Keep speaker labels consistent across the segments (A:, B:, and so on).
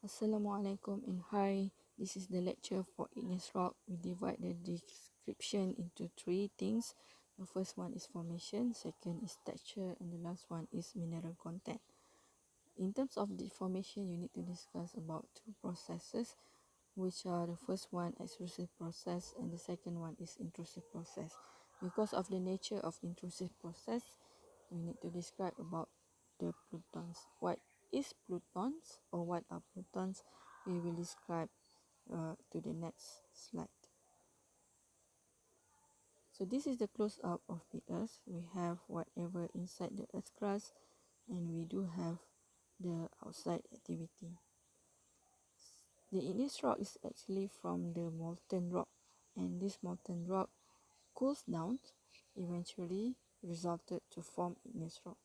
A: Assalamualaikum and hi. This is the lecture for Igneous rock. We divide the description into three things. The first one is formation, second is texture, and the last one is mineral content. In terms of the formation, you need to discuss about two processes, which are the first one extrusive process and the second one is intrusive process. Because of the nature of intrusive process, we need to describe about the plutons. What is plutons or what are plutons? We will describe to the next slide. So this is the close-up of the Earth. We have whatever inside the Earth crust, and we do have the outside activity. The igneous rock is actually from the molten rock, and this molten rock cools down, eventually resulted to form igneous rock.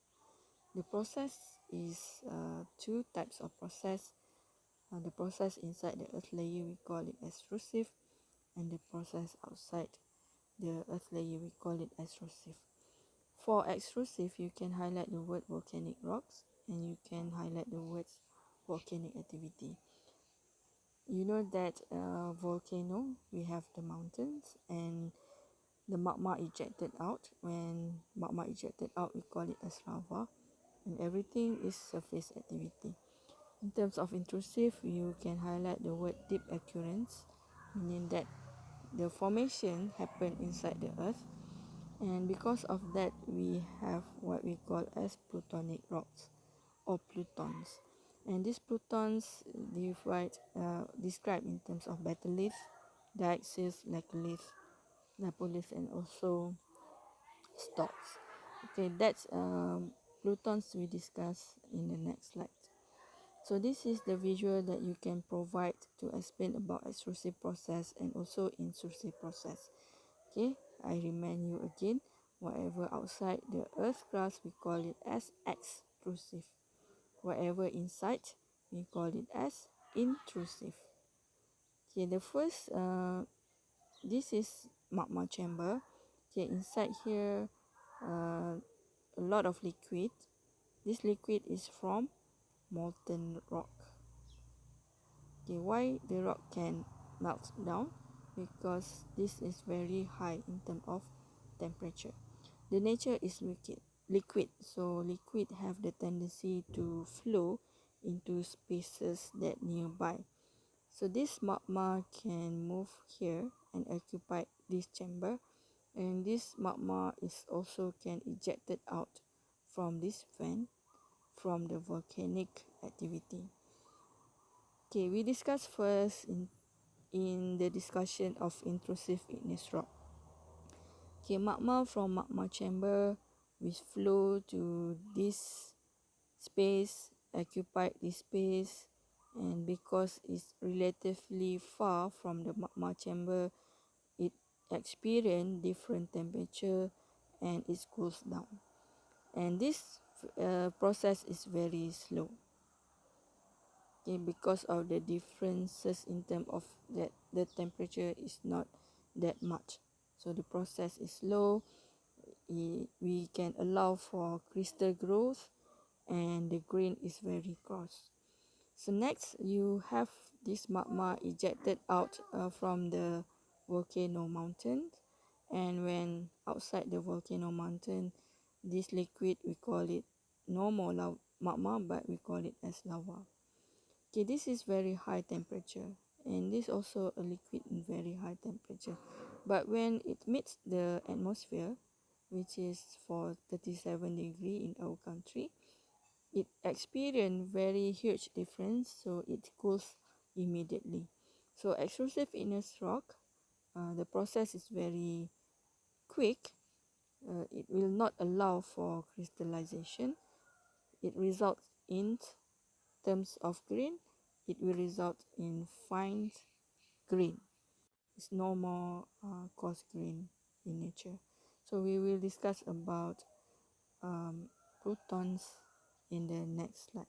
A: The process is two types of process. The process inside the earth layer, we call it extrusive, and the process outside the earth layer, we call it extrusive. For extrusive, you can highlight the word volcanic rocks, and you can highlight the words volcanic activity. You know that volcano, we have the mountains and the magma ejected out. When magma ejected out, we call it as lava, and everything is surface activity. In terms of intrusive, you can highlight the word deep occurrence, meaning that the formation happened inside the earth, and because of that, we have what we call as plutonic rocks or plutons. And these plutons described in terms of batholiths, dioxys, laccoliths, napoliths, and also stocks. Okay, that's plutons we discuss in the next slide. So this is the visual that you can provide to explain about extrusive process and also intrusive process. Okay, I remind you again, whatever outside the earth crust, we call it as extrusive. Whatever inside, we call it as intrusive. Okay, the first, this is magma chamber. Okay, inside here, a lot of liquid. This liquid is from molten rock. Okay, why the rock can melt down? Because this is very high in terms of temperature. The nature is liquid, so liquid have the tendency to flow into spaces that nearby. So this magma can move here and occupy this chamber, and this magma is also can ejected out from this vent from the volcanic activity. Okay, we discuss first in the discussion of intrusive igneous rock. Okay, magma from magma chamber which flow to this space, occupy this space, and because it's relatively far from the magma chamber, it experience different temperature and it cools down. And this process is very slow. Okay, because of the differences in terms of that the temperature is not that much, so the process is slow. We can allow for crystal growth and the grain is very coarse. So next you have this magma ejected out from the volcano mountain, and when outside the volcano mountain, this liquid we call it no more magma, but we call it as lava. Okay, this is very high temperature, and this also a liquid in very high temperature. But when it meets the atmosphere, which is for 37 degree in our country, it experience very huge difference, so it cools immediately. So extrusive igneous rock, the process is very quick. It will not allow for crystallization. It results in terms of grain, it will result in fine grain. It's no more coarse grain in nature. So we will discuss about protons in the next slide.